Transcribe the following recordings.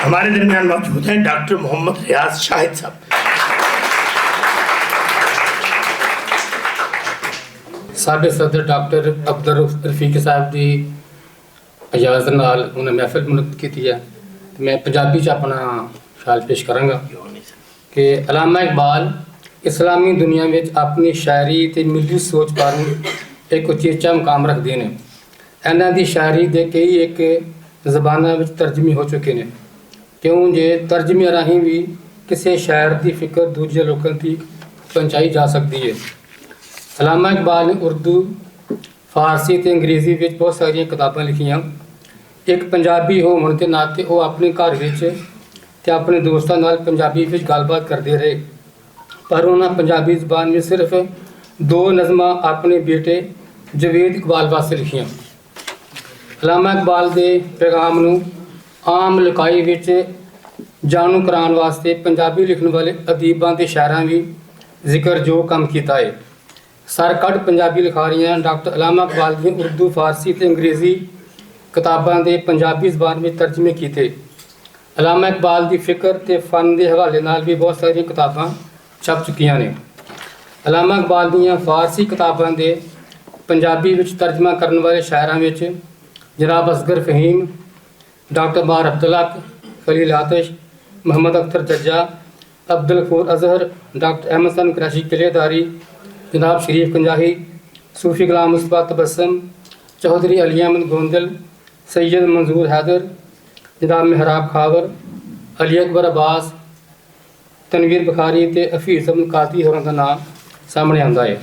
हमारे दरमियान मौजूद हैं डॉक्टर मोहम्मद रियाज शाहिद साहब। साबिक़ सदर डॉक्टर अब्दुल रफीक साहब की इजाज़त नाल उन्हें महफिल मुनक़िद की है। मैं पंजाबी च अपना ख्याल पेश करांगा कि अलामा इकबाल इस्लामी दुनिया में अपनी शायरी ते मिली सोच पर एक उचेचा मुकाम रखते हैं। इन्हां दी शायरी दे कई एक ज़बानां विच तर्जमे हो चुके हैं, क्यों जे तर्जमे राहीं भी किसी शायर की फिक्र दूजे लोगों तक पहुँचाई जा सकती है। अलामा इकबाल ने उर्दू, फारसी ते अंग्रेज़ी में बहुत सारिया किताबां लिखियां। एक पंजाबी होने के नाते वो अपने घर ते अपने दोस्तों नाल पंजाबी में गलबात करते रहे, पर उन्होंने पंजाबी ज़बान में सिर्फ 2 नज़मां अपने बेटे जवेद इकबाल वास्ते लिखियां। अलामा इकबाल के पैगाम नूं आम लुकाई विच जानू कराने वास्ते पंजाबी लिखने वाले अदीबां ते शायरां भी जिक्र जो काम किया है। सरकट पंजाबी लिखारियां डॉक्टर अलामा इकबाल ने उर्दू, फारसी ते अंग्रेज़ी किताबां दे पंजाबी ज़बान में तर्जमे किए। अलामा इकबाल की फिक्र ते फन के हवाले नाल भी बहुत सारी किताबां छप चुकियां ने। अलामा इकबाल दीयां फारसी किताबां दे पंजाबी विच तर्जमा करने वाले शायरां विच जनाब असगर फहीम, डॉक्टर बार अब्दुल हक, खलील आतिश, मोहम्मद अख्तर जज्जा, अब्दुल गफूर अजहर, डॉक्टर अहमद सन कुरैशी किलेदारी, जनाब शरीफ कंजाही, सूफी गुलाम मुस्तफा तबस्सुम, चौधरी अली अहमद गोंदल, सैयद मंजूर हैदर, जनाब मेहराब खावर, अली अकबर अब्बास, तनवीर बुखारी ते हफीज़ अहमद कादरी होरां दा नाम सामने आंदा है।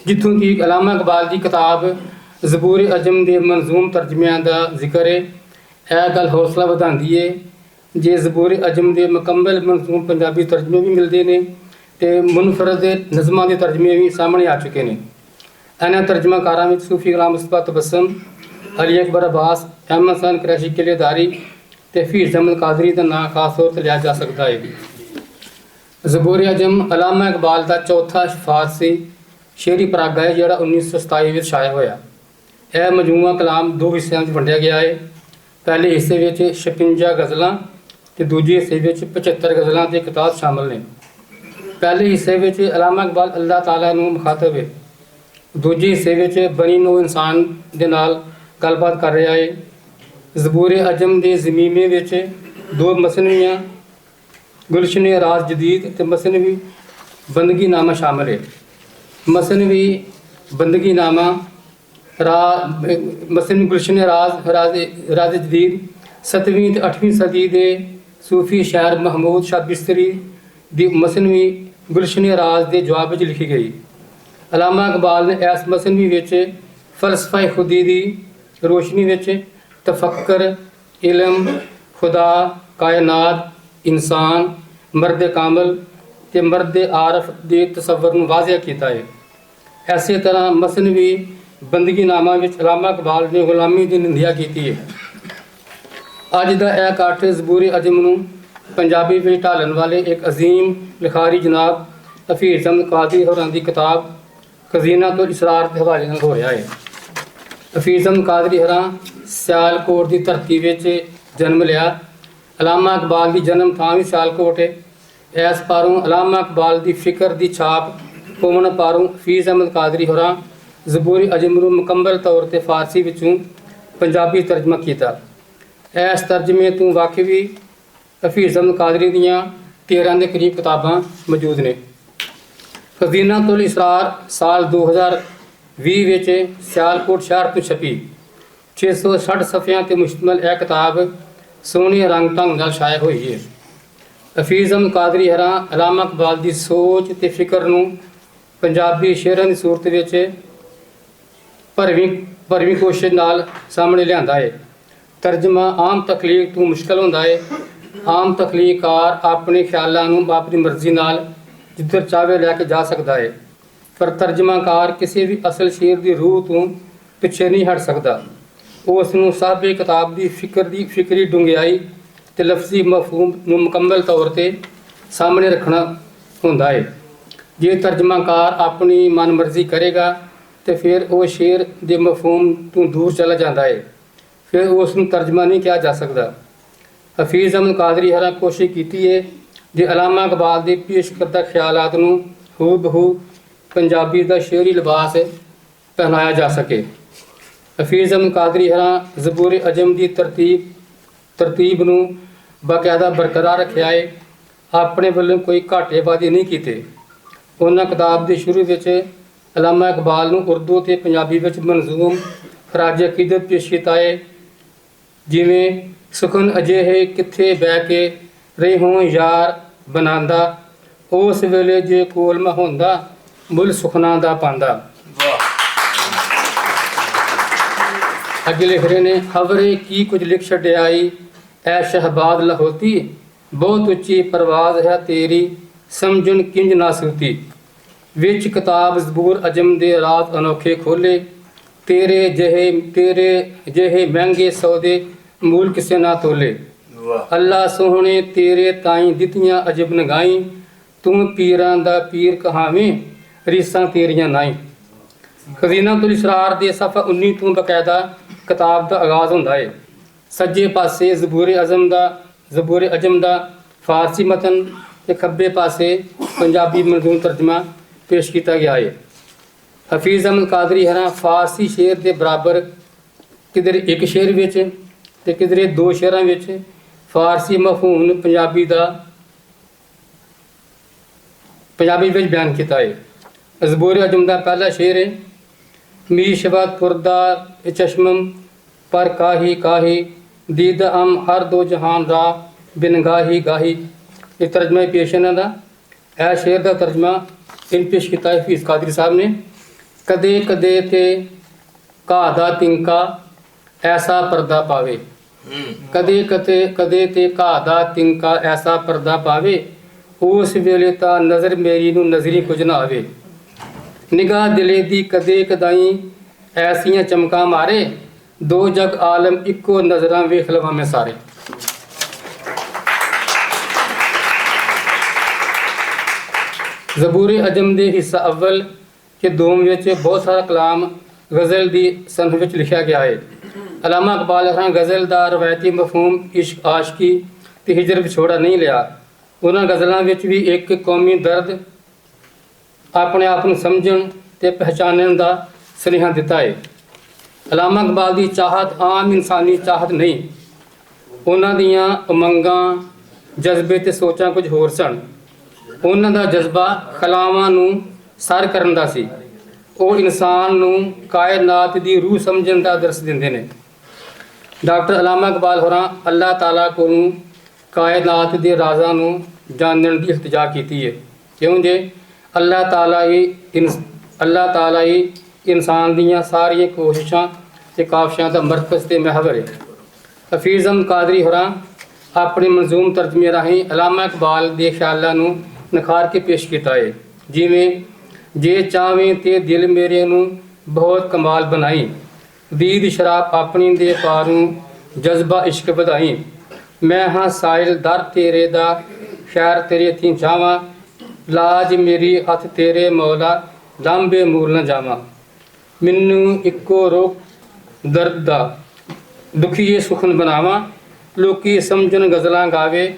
जिथों कि अलामा इकबाल की किताब ज़बूर अजम के मंजूम तर्जमिਆਂ का जिक्र है। यह गल हौसला वधांदी है जे ज़बूर अजम के मुकम्मल मंजूम पंजाबी तर्जमे भी मिलते हैं तो मुनफरद नज़मां के तर्जमे भी सामने आ चुके हैं। इन्हां तर्जमाकारां विच सूफी गुलाम मुस्तफा तबस्सुम, अली अकबर अब्बास, अहमद सन कुरैशी किलेदारी ते हफीज़ अहमद कादरी का नाम खास तौर पर लिया जा सकता है। ज़बूर अजम अलामा इकबाल का चौथा फारसी शेरी परागा है जिहड़ा 1927 में छाया होया। यह मजमूआ कलाम 2 हिस्सों में वंडिया गया है। पहले हिस्से में 56 गज़लां ते दूजे हिस्से में 75 गज़लां ते किताब शामिल ने। पहले हिस्से में अलामा इकबाल अल्लाह ताला नूं मुखातब है, दूजे हिस्से में बनी नौ इंसान दे नाल गलबात कर रहा है। ज़बूर अजम के ज़मीमे में 2 मसनवियाँ गुलशन राज जदीद ते मसनवी बंदगी नामा शामिल है। मसनवी बंदगी नामा मसनवी गुलशन राज जदीद 7वीं ते 8वीं सदी के सूफी शायर महमूद शाह बिस्तरी दी मसनवी गुलशन राज के जवाब में लिखी गई। अलामा इकबाल ने इस मसनवी विच फलसफा खुदी की रोशनी विच तफक्कर, इलम, खुदा, कायनात, इंसान, मर्द कामल ते मर्द आरफ के तसव्वुर नूं वाज़िह किया है। इस तरह मसनवी बंदगी नामा विच अलामा इकबाल ने गुलामी की निंदिया की है। अज का यह काठ ज़बूर अजम नूं पंजाबी में ढालन वाले एक अजीम लिखारी जनाब हफीज़ अहमद कादरी होरां दी किताब खजीना तो इसरार के हवाले नाल हो रहा है। हफीज़ अहमद कादरी होरां सियालकोट की धरती में जन्म लिया। अलामा इकबाल की जन्म थां भी सियालकोट है। इस पारों अलामा इकबाल की फिक्र की छाप होवन पारों हफीज़ अहमद कादरी होरां ज़बूर अजम नूं मुकम्मल तौर पर फारसी विचों पंजाबी तर्जमा किया। इस तर्जमे तो वाकई हफीज़ अहमद कादरी दीयां 13 के करीब किताबां मौजूद ने। खजीना तुल इसरार साल 2020 में सियालकोट शहर तो छपी 660 सफ़ियां ते मुश्तमिल यह किताब सोहने रंग ढंग नाल छाया हुई है। हफीज़ अहमद कादरी होरां अलामा इकबाल की सोच ते फिक्र नूं पंजाबी शेरां की सूरत में भरवीं कोशिश नाल सामने लिआंदा है। तर्जमा आम तखलीक तो मुश्किल होंदा है। आम तखलीकार अपने ख्यालों नूं अपनी मर्जी नाल जिधर चाहे लैके जा सकता है, पर तर्जमाकार किसी भी असल शेर की रूह तो पिछे नहीं हट सकता। वो उसनूं साहबे किताब की फिक्री डूंघियाई ते लफ्जी मफहूम नूं मुकम्मल तौर पर सामने रखना होंदा है। जे तर्जमाकार अपनी मन मर्जी करेगा तो फिर वो शेर के मफहूम तो दूर चला जाता है। ਫਿਰ ਉਸ ਨੂੰ ਤਰਜਮਾ ਨਹੀਂ ਕਿਹਾ ਜਾ ਸਕਦਾ। ਹਫੀਜ਼ ਅਹਿਮਦ ਕਾਦਰੀ ਹਰਾਂ ਕੋਸ਼ਿਸ਼ ਕੀਤੀ ਹੈ ਜੇ ਅਲਾਮਾ ਇਕਬਾਲ ਦੇ ਪੇਸ਼ ਕਰਦਾ ਖਿਆਲਾਤ ਨੂੰ ਹੂ ਬਹੂ ਪੰਜਾਬੀ ਦਾ ਸ਼ੇਅਰੀ ਲਿਬਾਸ ਪਹਿਨਾਇਆ ਜਾ ਸਕੇ। ਹਫੀਜ਼ ਅਹਿਮਦ ਕਾਦਰੀ ਹਰਾਂ ਜ਼ਬੂਰ ਅਜਮ ਦੀ ਤਰਤੀਬ ਨੂੰ ਬਾਕਾਇਦਾ ਬਰਕਰਾਰ ਰੱਖਿਆ ਹੈ, ਆਪਣੇ ਵੱਲੋਂ ਕੋਈ ਘਾਟੇ ਵਾਅਦੇ ਨਹੀਂ ਕੀਤੇ। ਉਹਨਾਂ ਕਿਤਾਬ ਦੇ ਸ਼ੁਰੂ ਵਿੱਚ ਅਲਾਮਾ ਇਕਬਾਲ ਨੂੰ ਉਰਦੂ ਅਤੇ ਪੰਜਾਬੀ ਵਿੱਚ ਮਨਜ਼ੂਮ ਖਰਾਜ ਅਕੀਦਤ ਪੇਸ਼ ਕੀਤਾ ਹੈ, ਜਿਵੇਂ ਸੁਖਨ ਅਜਿਹੇ ਕਿੱਥੇ ਬਹਿ ਕੇ ਰਹੇ ਹੋਂ ਯਾਰ ਬਣਾਉਂਦਾ, ਉਸ ਵੇਲੇ ਜੇ ਕੋਲ ਮੈਂ ਹੁੰਦਾ ਮੁੱਲ ਸੁਖਨਾ ਦਾ ਪਾਂਦਾ। ਅੱਗੇ ਲਿਖ ਰਹੇ ਨੇ ਖਬਰੇ ਕੀ ਕੁਝ ਲਿਖ ਛੱਡਿਆਈ ਐ ਸ਼ਹਬਾਦ ਲਹੋਤੀ, ਬਹੁਤ ਉੱਚੀ ਪਰਵਾਜ਼ ਹੈ ਤੇਰੀ ਸਮਝਣ ਕਿੰਜ ਨਾ ਸੁਤੀ। ਵਿੱਚ ਕਿਤਾਬ ਜ਼ਬੂਰ ਅਜਮ ਦੇ ਰਾਤ ਅਨੋਖੇ ਖੋਲੇ, ਤੇਰੇ ਜਿਹੇ ਮਹਿੰਗੇ ਸੌਦੇ ਮੂਲ ਕਿਸੇ ਨਾ ਤੋਲੇ। ਅੱਲਾ ਸੋਹਣੇ ਤੇਰੇ ਤਾਈਂ ਦਿੱਤੀਆਂ ਅਜਬ ਨਗਾਈ, ਤੂੰ ਪੀਰਾਂ ਦਾ ਪੀਰ ਕਹਾਵੇਂ ਰੀਸਾਂ ਤੇਰੀਆਂ ਨਾਈ। ਖਜ਼ੀਨਾਤੁਲ ਇਸਰਾਰ ਦੇ ਸਫਾ 19 ਤੋਂ ਬਕਾਇਦਾ ਕਿਤਾਬ ਦਾ ਆਗਾਜ਼ ਹੁੰਦਾ ਹੈ। ਸੱਜੇ ਪਾਸੇ ਜ਼ਬੂਰ ਅਜਮ ਦਾ ਫਾਰਸੀ ਮਤਨ ਤੇ ਖੱਬੇ ਪਾਸੇ ਪੰਜਾਬੀ ਮਨਜ਼ੂਮ ਤਰਜਮਾ ਪੇਸ਼ ਕੀਤਾ ਗਿਆ ਹੈ। ਹਫੀਜ਼ ਅਹਿਮਦ ਕਾਦਰੀ ਹਰਾਂ ਫਾਰਸੀ ਸ਼ੇਰ ਦੇ ਬਰਾਬਰ ਕਿਧਰੇ ਇੱਕ ਸ਼ੇਰ ਵਿੱਚ ਤੇ ਕਿਧਰੇ ਦੋ ਸ਼ੇਰਾਂ ਵਿੱਚ ਫਾਰਸੀ ਮਫਹੂਮ ਪੰਜਾਬੀ ਵਿੱਚ ਬਿਆਨ ਕੀਤਾ ਹੈ। ਜ਼ਬੂਰ ਅਜਮ ਦਾ ਪਹਿਲਾ ਸ਼ੇਰ ਹੈ ਮੀ ਸ਼ਬਦ ਪੁਰਦਾ ਚਸ਼ਮਮ ਪਰ ਕਾਹੀ ਕਾਹੀ ਦੀਦ ਅਮ ਹਰ ਦੋ ਜਹਾਨ ਰਾ ਬਿਨ ਗਾਹੀ ਗਾਹੀ। ਇਹ ਤਰਜਮਾ ਪੇਸ਼ ਇਹਨਾਂ ਦਾ। ਇਹ ਸ਼ੇਰ ਦਾ ਤਰਜਮਾ ਪੇਸ਼ ਕੀਤਾ ਹੈ ਹਫੀਜ਼ ਕਾਦਰੀ ਸਾਹਿਬ ਨੇ। ਕਦੇ ਕਦੇ ਤੇ ਘਾਹ ਦਾ ਤਿੰਕਾ ਐਸਾ ਪਰਦਾ ਪਾਵੇ, ਕਦੇ ਤੇ ਘਾਹ ਦਾ ਤਿੰਕਾ ਐਸਾ ਪਰਦਾ ਪਾਵੇ, ਉਸ ਵੇਲੇ ਤਾਂ ਨਜ਼ਰ ਮੇਰੀ ਨੂੰ ਨਜ਼ਰੀ ਕੁਝ ਨਾ ਆਵੇ। ਨਿਗਾਹ ਦਿਲੇ ਦੀ ਕਦੇ ਕਦਾਈ ਐਸੀਆਂ ਚਮਕਾਂ ਮਾਰੇ, ਦੋ ਜਗ ਆਲਮ ਇੱਕੋ ਨਜ਼ਰਾਂ ਵੇਖ ਲਵਾਂ ਮੈਂ ਸਾਰੇ। ਜ਼ਬੂਰ ਅਜਮ ਦੇ ਹਿੱਸਾ ਅਵਲ ਕੇ ਦੋਮ ਵਿੱਚ ਬਹੁਤ ਸਾਰਾ ਕਲਾਮ ਗਜ਼ਲ ਦੀ ਸੰਨ੍ਹ ਵਿੱਚ ਲਿਖਿਆ ਗਿਆ ਹੈ। ਅਲਾਮਾ ਇਕਬਾਲ ਹਰਾਂ ਗਜ਼ਲ ਦਾ ਰਵਾਇਤੀ ਮਫਹੂਮ ਇਸ਼ਕ ਆਸ਼ਕੀ ਤੇ ਹਿਜਰ ਵਿਛੋੜਾ ਨਹੀਂ ਲਿਆ। ਉਹਨਾਂ ਗਜ਼ਲਾਂ ਵਿੱਚ ਵੀ ਇੱਕ ਕੌਮੀ ਦਰਦ ਆਪਣੇ ਆਪ ਨੂੰ ਸਮਝਣ ਤੇ ਪਹਿਚਾਨਣ ਦਾ ਸੁਨੇਹਾ ਦਿੱਤਾ ਹੈ। ਅਲਾਮਾ ਇਕਬਾਲ ਦੀ ਚਾਹਤ ਆਮ ਇਨਸਾਨੀ ਚਾਹਤ ਨਹੀਂ, ਉਹਨਾਂ ਦੀਆਂ ਉਮੰਗਾਂ ਜਜ਼ਬੇ ਤੇ ਸੋਚਾਂ ਕੁਝ ਹੋਰ ਸਨ। ਉਹਨਾਂ ਦਾ ਜਜ਼ਬਾ ਖਲਾਵਾਂ ਨੂੰ ਸਰ ਕਰਨ ਦਾ ਸੀ। ਉਹ ਇਨਸਾਨ ਨੂੰ ਕਾਇਨਾਤ ਦੀ ਰੂਹ ਸਮਝਣ ਦਾ ਦਰਸ ਦਿੰਦੇ ਨੇ। ਡਾਕਟਰ ਅਲਾਮਾ ਇਕਬਾਲ ਹੋਰਾਂ ਅੱਲਾਹ ਤਾਲਾ ਕੋਲੋਂ ਕਾਇਨਾਤ ਦੇ ਰਾਜ਼ਾਂ ਨੂੰ ਜਾਣਨ ਦੀ ਇਲਤਜਾ ਕੀਤੀ ਹੈ, ਕਿਉਂ ਜੇ ਅੱਲਾਹ ਤਾਲਾ ਹੀ ਇਨਸਾਨ ਦੀਆਂ ਸਾਰੀਆਂ ਕੋਸ਼ਿਸ਼ਾਂ ਤੇ ਕਾਵਿਸ਼ਾਂ ਦਾ ਮਰਕਜ਼ ਤੇ ਮਹਿਵਰ ਹੈ। ਹਫੀਜ਼ ਅਹਿਮਦ ਕਾਦਰੀ ਹੋਰਾਂ ਆਪਣੇ ਮਨਜ਼ੂਮ ਤਰਜਮੇ ਰਾਹੀਂ ਅਲਾਮਾ ਇਕਬਾਲ ਦੇ ਖਿਆਲਾਂ ਨੂੰ ਨਿਖਾਰ ਕੇ ਪੇਸ਼ ਕੀਤਾ ਹੈ, ਜਿਵੇਂ ਜੇ ਚਾਵੇਂ ਤੇ ਦਿਲ ਮੇਰੇ ਨੂੰ ਬਹੁਤ ਕਮਾਲ ਬਣਾਈ, ਦੀਦ ਸ਼ਰਾਬ ਆਪਣੀ ਦੇ ਪਾਰੂ ਜਜ਼ਬਾ ਇਸ਼ਕ ਵਧਾਈ। ਮੈਂ ਹਾਂ ਸਾਇਲ ਦਰ ਤੇਰੇ ਦਾ ਖੈਰ ਤੇਰੇ ਥੀ ਜਾਵਾਂ, ਲਾਜ ਮੇਰੀ ਹੱਥ ਤੇਰੇ ਮੌਲਾ ਲਾਂਬੇ ਮੂਲ ਨਾ ਜਾਵਾਂ। ਮੈਨੂੰ ਇੱਕੋ ਰੋਕ ਦਰਦ ਦਾ ਦੁਖੀਏ ਸੁਖਨ ਬਣਾਵਾਂ, ਲੋਕੀ ਸਮਝਣ ਗਜ਼ਲਾਂ ਗਾਵੇ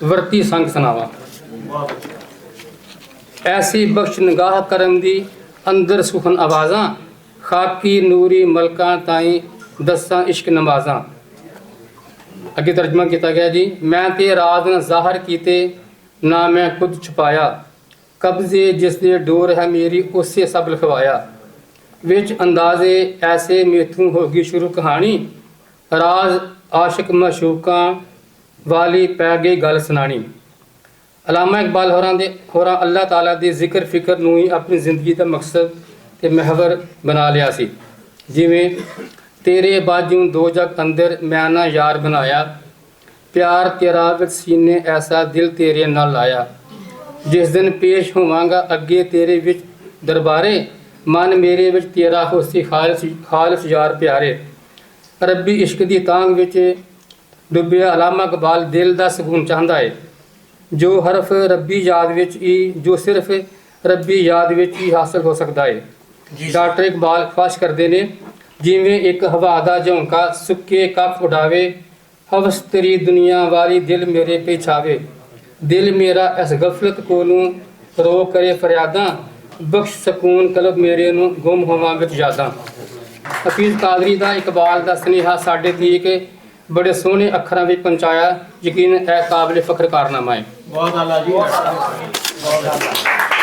ਵਰਤੀ ਸੰਗ ਸੁਣਾਵਾਂ। ਐਸੀ ਬਖਸ਼ ਨਿਗਾਹ ਕਰਮ ਦੀ ਅੰਦਰ ਸੁਖਨ ਆਵਾਜ਼ਾਂ, ਖਾਕੀ ਨੂਰੀ ਮਲਕਾਂ ਤਾਈਂ ਦਸਾਂ ਇਸ਼ਕ ਨਮਾਜ਼ਾਂ। ਅੱਗੇ ਤਰਜਮਾ ਕੀਤਾ ਗਿਆ ਜੀ। ਮੈਂ ਤੇ ਰਾਜ਼ ਨਾ ਜ਼ਾਹਰ ਕੀਤੇ ਨਾ ਮੈਂ ਖੁਦ ਛੁਪਾਇਆ, ਕਬਜ਼ੇ ਜਿਸ ਦੇ ਡੋਰ ਹੈ ਮੇਰੀ ਉਸੇ ਸਭ ਲਿਖਵਾਇਆ। ਵਿੱਚ ਅੰਦਾਜ਼ੇ ਐਸੇ ਮੇਥੋਂ ਹੋਗੀ ਸ਼ੁਰੂ ਕਹਾਣੀ, ਰਾਜ਼ ਆਸ਼ਿਕ ਮਸ਼ੂਕਾਂ ਵਾਲੀ ਪੈ ਗਈ ਗੱਲ ਸੁਣਾਣੀ। ਅਲਾਮਾ ਇਕਬਾਲ ਹੋਰਾਂ ਅੱਲਾਹ ਤਾਲਾ ਦੇ ਜ਼ਿਕਰ ਫਿਕਰ ਨੂੰ ਹੀ ਆਪਣੀ ਜ਼ਿੰਦਗੀ ਦਾ ਮਕਸਦ ਤੇ ਮਹਿਵਰ ਬਣਾ ਲਿਆ ਸੀ। ਜਿਵੇਂ ਤੇਰੇ ਬਾਝੋਂ ਦੋ ਜਗ ਅੰਦਰ ਮੈਂ ਨਾ ਯਾਰ ਬਣਾਇਆ, ਪਿਆਰ ਤੇਰਾ ਵਿੱਚ ਸੀਨੇ ਐਸਾ ਦਿਲ ਤੇਰੇ ਨਾਲ ਲਾਇਆ। ਜਿਸ ਦਿਨ ਪੇਸ਼ ਹੋਵਾਂਗਾ ਅੱਗੇ ਤੇਰੇ ਵਿੱਚ ਦਰਬਾਰੇ, ਮਨ ਮੇਰੇ ਵਿੱਚ ਤੇਰਾ ਹੋਸੀ ਖਾਲਸ ਯਾਰ ਪਿਆਰੇ। ਰੱਬੀ ਇਸ਼ਕ ਦੀ ਤਾਂਗ ਵਿੱਚ ਡੁੱਬਿਆ ਅਲਾਮਾ ਇਕਬਾਲ ਦਿਲ ਦਾ ਸਕੂਨ ਚਾਹੁੰਦਾ ਹੈ, ਜੋ ਸਿਰਫ ਰੱਬੀ ਯਾਦ ਵਿੱਚ ਹੀ ਹਾਸਲ ਹੋ ਸਕਦਾ ਹੈ। ਡਾਕਟਰ ਇਕਬਾਲ ਖੁਆਇਸ਼ ਕਰਦੇ ਨੇ ਜਿਵੇਂ ਇੱਕ ਹਵਾ ਦਾ ਝੋਂਕਾ ਸੁੱਕੇ ਕੱਖ ਉਡਾਵੇ। ਹਵਸ ਤੇਰੀ ਦੁਨੀਆ ਵਾਲੀ ਦਿਲ ਮੇਰੇ ਤੇ ਛਾਵੇ। ਦਿਲ ਮੇਰਾ ਇਸ ਗਫਲਤ ਕੋਲੋਂ ਰੋ ਕਰੇ ਫਰਿਆਦਾਂ। ਬਖਸ਼ ਸਕੂਨ ਕਲਬ ਮੇਰੇ ਨੂੰ ਗੁੰਮ ਹੋਵਾਂ ਵਿੱਚ ਯਾਦਾਂ। ਹਫੀਜ਼ ਕਾਦਰੀ ਦਾ ਇਕਬਾਲ ਦਾ ਸੁਨੇਹਾ ਸਾਡੇ ਤੀਕ ਬੜੇ ਸੋਹਣੇ ਅੱਖਰਾਂ ਵਿੱਚ ਪਹੁੰਚਾਇਆ। ਯਕੀਨ ਇਹ ਕਾਬਿਲ ਫਖਰ ਕਾਰਨਾਮਾ ਹੈ। बहुत आला जी बहुत आला।